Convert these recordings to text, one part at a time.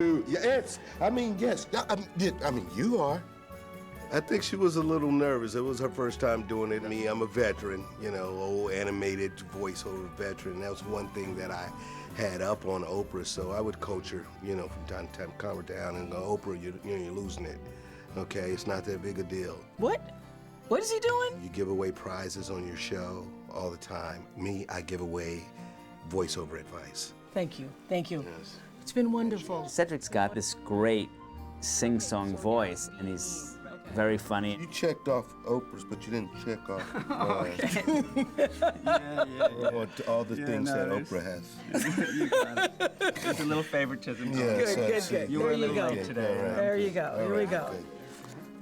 Yes, yes. You are. I think she was a little nervous. It was her first time doing it. I'm a veteran, old animated voiceover veteran. That was one thing that I had up on Oprah, so I would coach her, from time to time, calm her down and go, Oprah, you're losing it. Okay, it's not that big a deal. What? What is he doing? You give away prizes on your show all the time. Me, I give away voiceover advice. Thank you. Thank you. Yes. It's been wonderful. Cedric's got this great sing-song voice, and he's very funny. You checked off Oprah's, but you didn't check off all the things that Oprah has. You got it. It's a little favoritism. Good. You were a There you little go. late today. There you go. Here we go.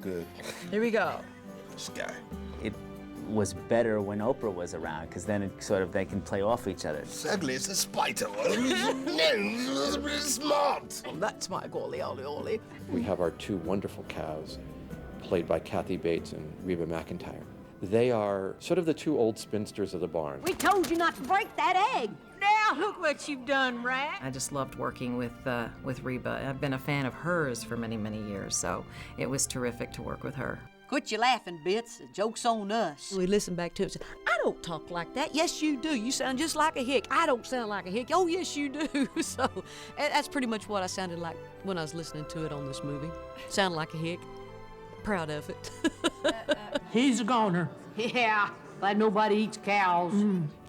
Good. Here we go. This guy. It was better when Oprah was around, because then they can play off each other. Sadly, it's a spider. He's smart. That's my golly ollie. We have our two wonderful cows, played by Kathy Bates and Reba McEntire. They are sort of the two old spinsters of the barn. We told you not to break that egg. Now look what you've done, Rat. I just loved working with Reba. I've been a fan of hers for many, many years, so it was terrific to work with her. Quit your laughing, Bits. The joke's on us. We listen back to it and say, I don't talk like that. Yes, you do. You sound just like a hick. I don't sound like a hick. Oh, yes, you do. So that's pretty much what I sounded like when I was listening to it on this movie. Sound like a hick. Proud of it. He's a goner. Yeah, but nobody eats cows.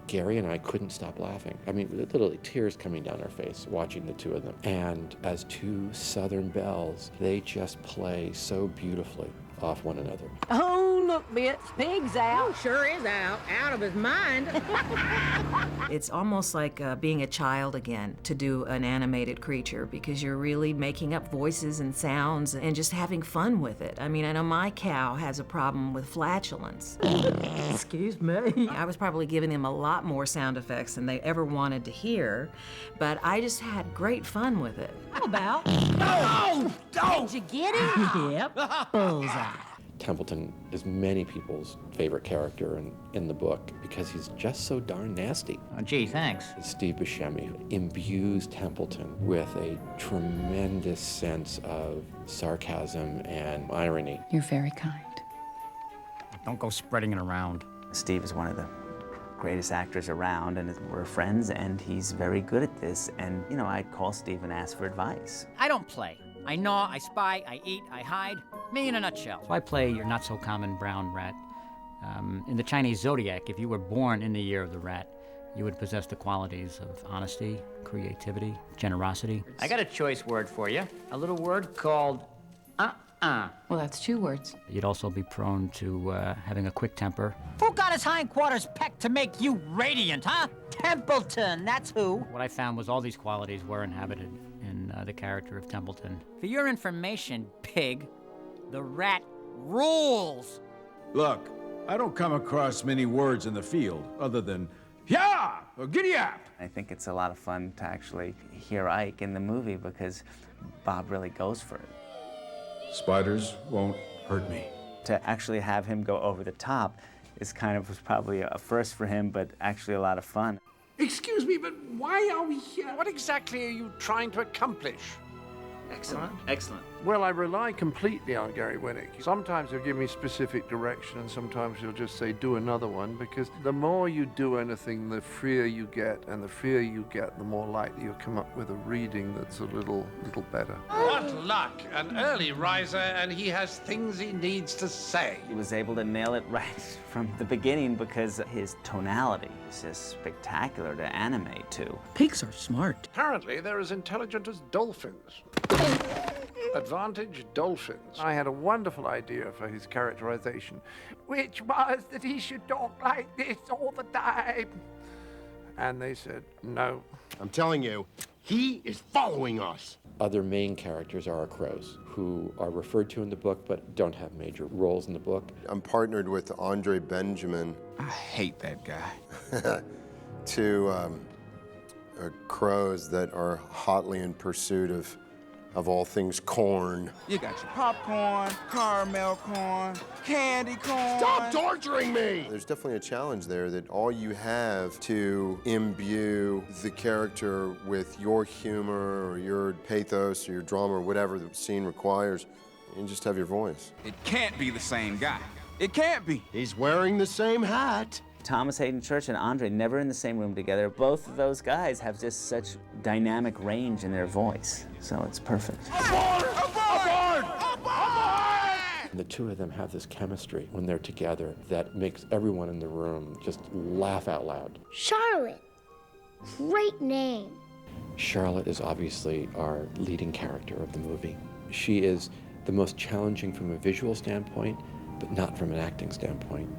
Gary and I couldn't stop laughing. Literally tears coming down our face watching the two of them. And as two Southern belles, they just play so beautifully off one another. Oh, look, Bits. Pig's out. Sure is out of his mind. It's almost like being a child again to do an animated creature, because you're really making up voices and sounds and just having fun with it. I know my cow has a problem with flatulence. Excuse me. I was probably giving them a lot more sound effects than they ever wanted to hear, but I just had great fun with it. How about? No! Did you get him? Yep. Bullseye. Templeton is many people's favorite character in the book because he's just so darn nasty. Oh, gee, thanks. Steve Buscemi imbues Templeton with a tremendous sense of sarcasm and irony. You're very kind. Don't go spreading it around. Steve is one of the greatest actors around, and we're friends, and he's very good at this. And, I'd call Steve and ask for advice. I don't play. I gnaw, I spy, I eat, I hide. Me in a nutshell. So I play your not-so-common brown rat. In the Chinese zodiac, if you were born in the year of the rat, you would possess the qualities of honesty, creativity, generosity. I got a choice word for you. A little word called Well, that's 2 words. You'd also be prone to having a quick temper. Who got his hindquarters pecked to make you radiant, huh? Templeton, that's who. What I found was all these qualities were inhabited in the character of Templeton. For your information, pig, the rat rules. Look, I don't come across many words in the field other than yeah or giddy up. I think it's a lot of fun to actually hear Ike in the movie because Bob really goes for it. Spiders won't hurt me. To actually have him go over the top was probably a first for him, but actually a lot of fun. Excuse me, but why are we here? What exactly are you trying to accomplish? Excellent. Excellent. Well, I rely completely on Gary Winnick. Sometimes he'll give me specific direction, and sometimes he'll just say, do another one, because the more you do anything, the freer you get, and the freer you get, the more likely you'll come up with a reading that's a little better. What luck! An early riser, and he has things he needs to say. He was able to nail it right from the beginning because his tonality is just spectacular to animate to. Pigs are smart. Apparently, they're as intelligent as dolphins. Advantage dolphins. I had a wonderful idea for his characterization, which was that he should talk like this all the time. And they said, no. I'm telling you, he is following us. Other main characters are our crows, who are referred to in the book but don't have major roles in the book. I'm partnered with Andre Benjamin. I hate that guy. Two crows that are hotly in pursuit of of all things corn. You got your popcorn, caramel corn, candy corn. Stop torturing me! There's definitely a challenge there that all you have to imbue the character with your humor or your pathos or your drama or whatever the scene requires, and just have your voice. It can't be the same guy. It can't be. He's wearing the same hat. Thomas Hayden Church and Andre never in the same room together. Both of those guys have just such dynamic range in their voice, so it's perfect. The two of them have this chemistry when they're together that makes everyone in the room just laugh out loud. Charlotte. Great name. Charlotte is obviously our leading character of the movie. She is the most challenging from a visual standpoint, but not from an acting standpoint.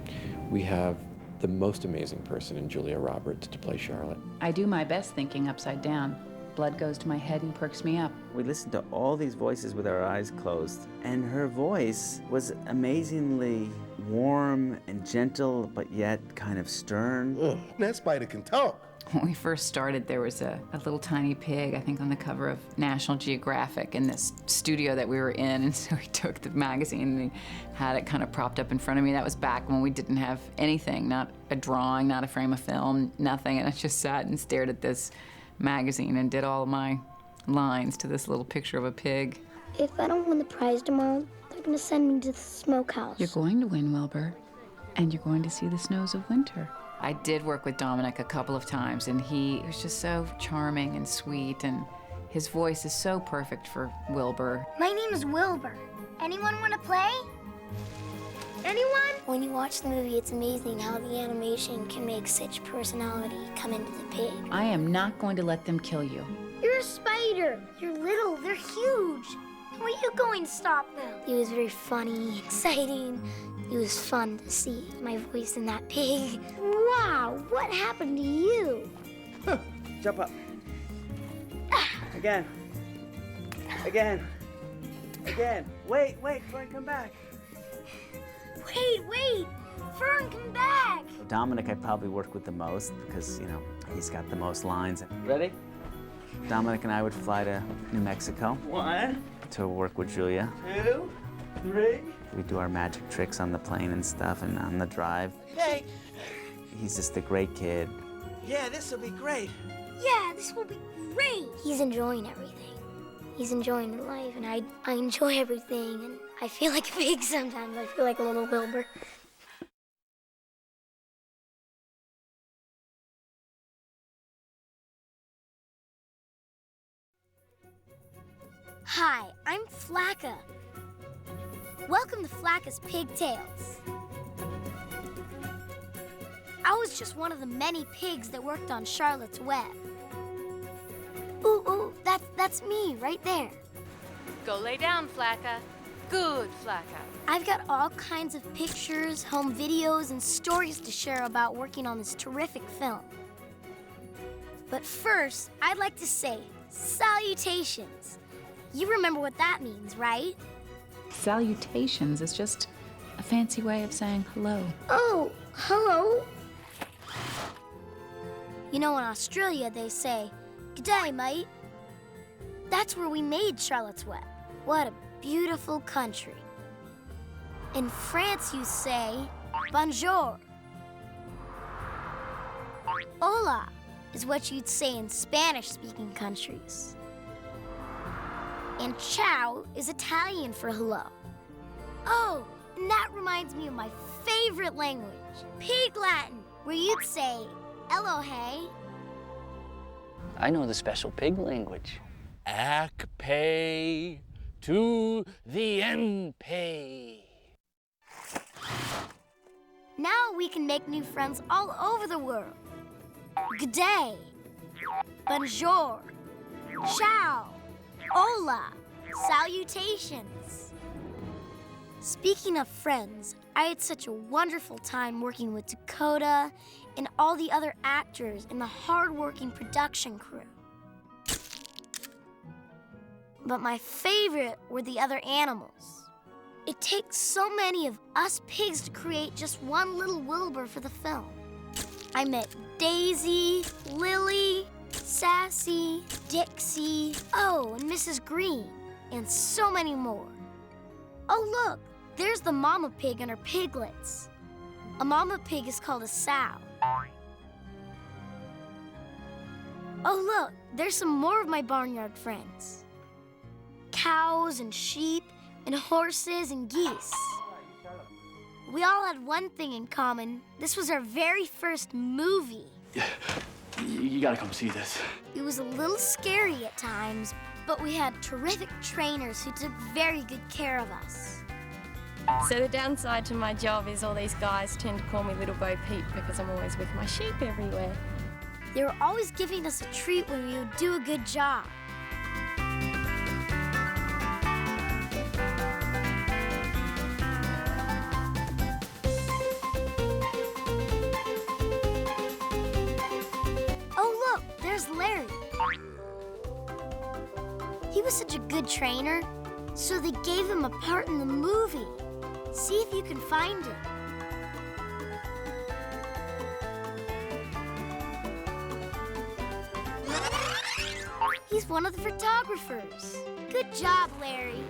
We have the most amazing person in Julia Roberts to play Charlotte. I do my best thinking upside down. Blood goes to my head and perks me up. We listened to all these voices with our eyes closed, and her voice was amazingly warm and gentle, but yet kind of stern. Ugh, that spider can talk. When we first started, there was a little tiny pig, I think on the cover of National Geographic in this studio that we were in, and so he took the magazine and he had it kind of propped up in front of me. That was back when we didn't have anything, not a drawing, not a frame of film, nothing, and I just sat and stared at this magazine and did all my lines to this little picture of a pig. If I don't win the prize tomorrow, they're gonna send me to the smokehouse. You're going to win, Wilbur, and you're going to see the snows of winter. I did work with Dominic a couple of times, and he was just so charming and sweet, and his voice is so perfect for Wilbur. My name is Wilbur. Anyone want to play? Anyone? When you watch the movie, it's amazing how the animation can make such personality come into the pig. I am not going to let them kill you. You're a spider. You're little. They're huge. How are you going to stop them? It was very funny, exciting. It was fun to see my voice in that pig. Wow, what happened to you? Jump up. Again. Again. Again. Wait, Fern, come back. Wait. Fern, come back. Dominic I probably work with the most because, you know, he's got the most lines. Ready? Dominic and I would fly to New Mexico. 1. To work with Julia. 2, 3. We do our magic tricks on the plane and stuff and on the drive. Hey. He's just a great kid. Yeah, this will be great. Yeah, this will be great. He's enjoying everything. He's enjoying the life, and I enjoy everything, and I feel like a pig sometimes. I feel like a little Wilbur. Hi, I'm Flacca. Welcome to Flacca's Pigtails. I was just one of the many pigs that worked on Charlotte's Web. Ooh, that's me right there. Go lay down, Flacca. Good, Flacca. I've got all kinds of pictures, home videos, and stories to share about working on this terrific film. But first, I'd like to say salutations. You remember what that means, right? Salutations is just a fancy way of saying hello. Oh, hello. You know, in Australia, they say, "G'day, mate." That's where we made Charlotte's Web. What a beautiful country. In France, you say, bonjour. Hola is what you'd say in Spanish-speaking countries. And ciao is Italian for hello. Oh, and that reminds me of my favorite language, Pig Latin, where you'd say, Elohe. I know the special pig language. Akpe to the NP. Now we can make new friends all over the world. Good day, bonjour, ciao, hola, salutations. Speaking of friends, I had such a wonderful time working with Dakota and all the other actors in the hard-working production crew. But my favorite were the other animals. It takes so many of us pigs to create just one little Wilbur for the film. I met Daisy, Lily, Sassy, Dixie, oh, and Mrs. Green. and so many more. Oh, look, there's the mama pig and her piglets. A mama pig is called a sow. Oh, look, there's some more of my barnyard friends. Cows and sheep and horses and geese. We all had one thing in common. This was our very first movie. You gotta come see this. It was a little scary at times, but we had terrific trainers who took very good care of us. So the downside to my job is all these guys tend to call me Little Bo Peep because I'm always with my sheep everywhere. They were always giving us a treat when we would do a good job. Oh, look, there's Larry. He was such a good trainer, so they gave him a part in the movie. See if you can find it. He's one of the photographers. Good job, Larry.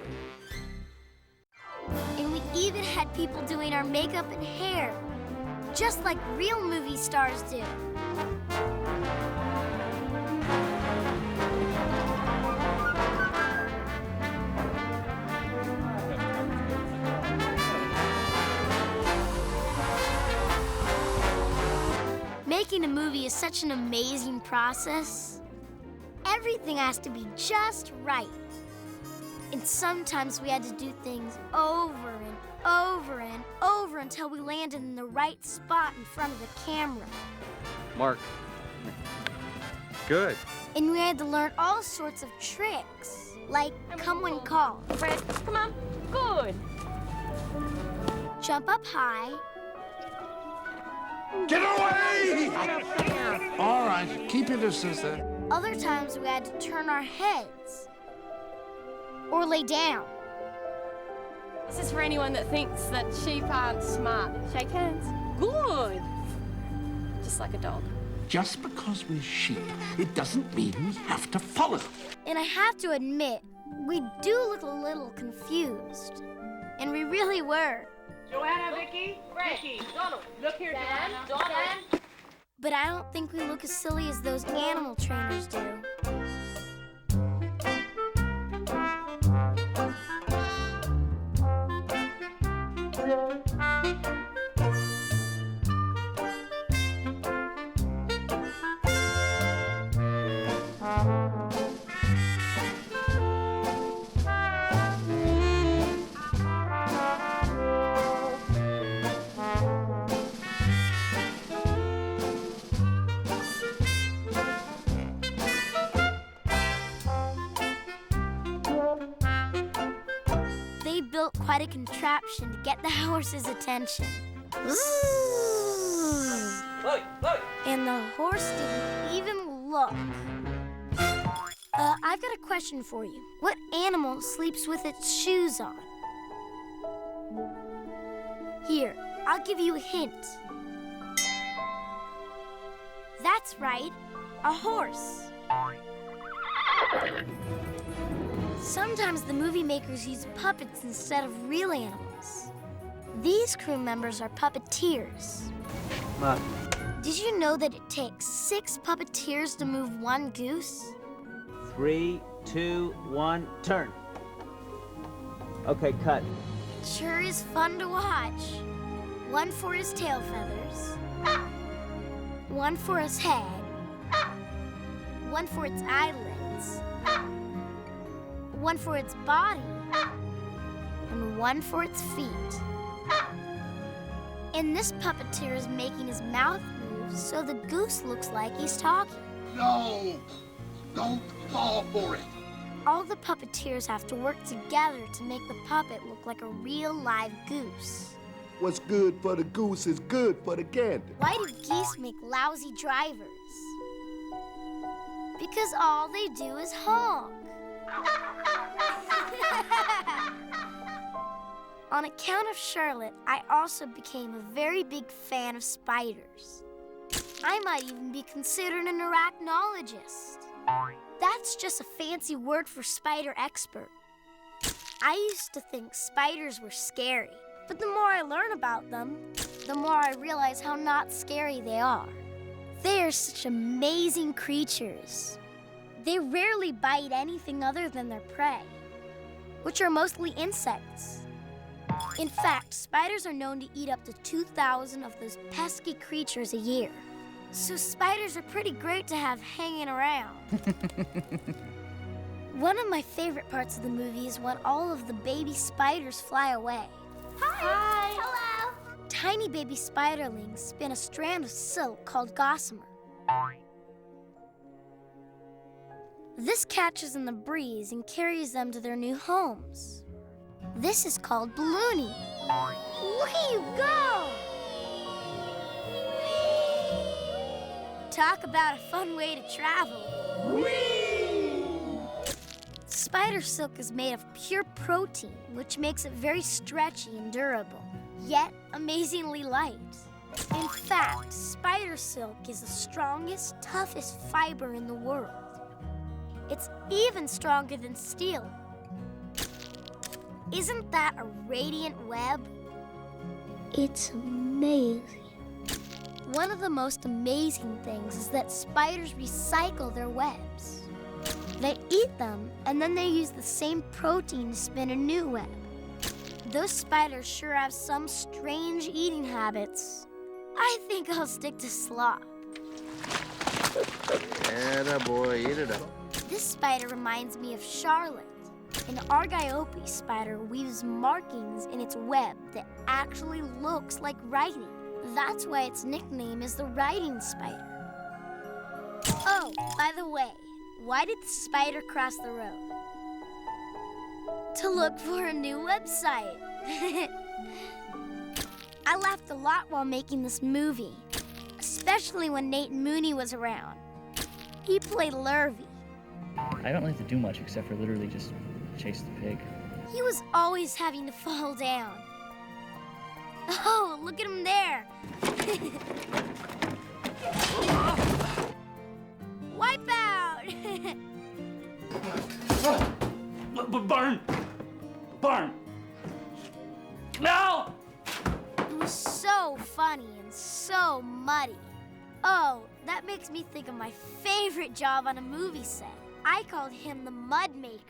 And we even had people doing our makeup and hair, just like real movie stars do. Making a movie is such an amazing process. Everything has to be just right. And sometimes we had to do things over and over and over until we landed in the right spot in front of the camera. Mark. Good. And we had to learn all sorts of tricks, like come when called. Fred, come on. Good. Jump up high. Get away! All right, keep your distance there. Other times we had to turn our heads or lay down. This is for anyone that thinks that sheep aren't smart. Shake hands. Good. Just like a dog. Just because we're sheep, it doesn't mean we have to follow. And I have to admit, we do look a little confused. And we really were. Joanna, Vicky, Vicky, Donald, look here, Donald. But I don't think we look as silly as those animal trainers do. They built quite a contraption to get the horse's attention. And the horse didn't even look. I've got a question for you. What animal sleeps with its shoes on? Here, I'll give you a hint. That's right, a horse. Sometimes the movie makers use puppets instead of real animals. These crew members are puppeteers. Mark. Did you know that it takes 6 puppeteers to move one goose? 3, 2, 1, turn. Okay, cut. It sure is fun to watch. One for his tail feathers, one for his head, one for its eyelids, one for its body, and one for its feet. And this puppeteer is making his mouth move so the goose looks like he's talking. No! Don't fall for it! All the puppeteers have to work together to make the puppet look like a real live goose. What's good for the goose is good for the gander. Why do geese make lousy drivers? Because all they do is honk. On account of Charlotte, I also became a very big fan of spiders. I might even be considered an arachnologist. That's just a fancy word for spider expert. I used to think spiders were scary, but the more I learn about them, the more I realize how not scary they are. They are such amazing creatures. They rarely bite anything other than their prey, which are mostly insects. In fact, spiders are known to eat up to 2,000 of those pesky creatures a year. So spiders are pretty great to have hanging around. One of my favorite parts of the movie is when all of the baby spiders fly away. Hi. Hello. Tiny baby spiderlings spin a strand of silk called gossamer. This catches in the breeze and carries them to their new homes. This is called ballooning. Look at you go! Talk about a fun way to travel. Spider silk is made of pure protein, which makes it very stretchy and durable, yet amazingly light. In fact, spider silk is the strongest, toughest fiber in the world. It's even stronger than steel. Isn't that a radiant web? It's amazing. One of the most amazing things is that spiders recycle their webs. They eat them, and then they use the same protein to spin a new web. Those spiders sure have some strange eating habits. I think I'll stick to slop. Yeah, boy, eat it up. This spider reminds me of Charlotte. An Argiope spider weaves markings in its web that actually looks like writing. That's why its nickname is the writing spider. Oh, by the way, why did the spider cross the road? To look for a new website. I laughed a lot while making this movie, especially when Nate Mooney was around. He played Lurvy. I don't like to do much except for literally just chase the pig. He was always having to fall down. Oh, look at him there. Wipe out! Barn! Barn! No! It was so funny and so muddy. Oh, that makes me think of my favorite job on a movie set. I called him the mud maker.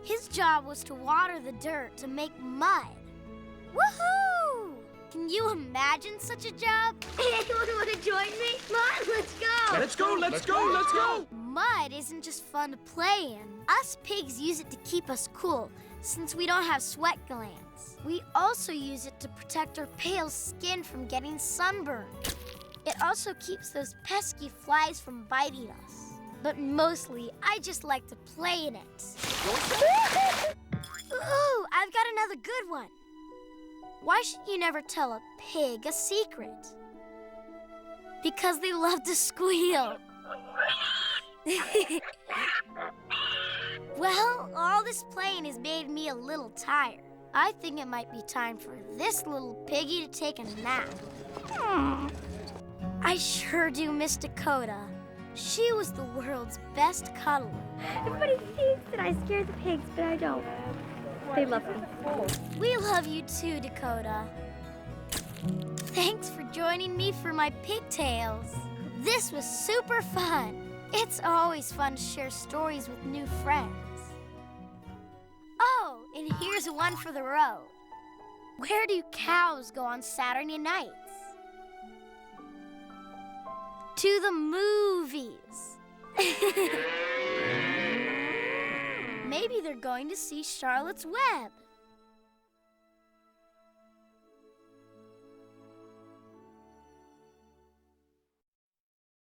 His job was to water the dirt to make mud. Woohoo! Can you imagine such a job? Anyone want to join me? Come on, let's go! Let's go, let's go, let's go! Mud isn't just fun to play in. Us pigs use it to keep us cool, since we don't have sweat glands. We also use it to protect our pale skin from getting sunburned. It also keeps those pesky flies from biting us. But mostly, I just like to play in it. Ooh, I've got another good one. Why should you never tell a pig a secret? Because they love to squeal. Well, all this playing has made me a little tired. I think it might be time for this little piggy to take a nap. I sure do miss Dakota. She was the world's best cuddler. Everybody thinks that I scare the pigs, but I don't. They love me. We love you too, Dakota. Thanks for joining me for my pigtails. This was super fun. It's always fun to share stories with new friends. Oh, and here's one for the road. Where do cows go on Saturday nights? To the movies. Maybe they're going to see Charlotte's Web.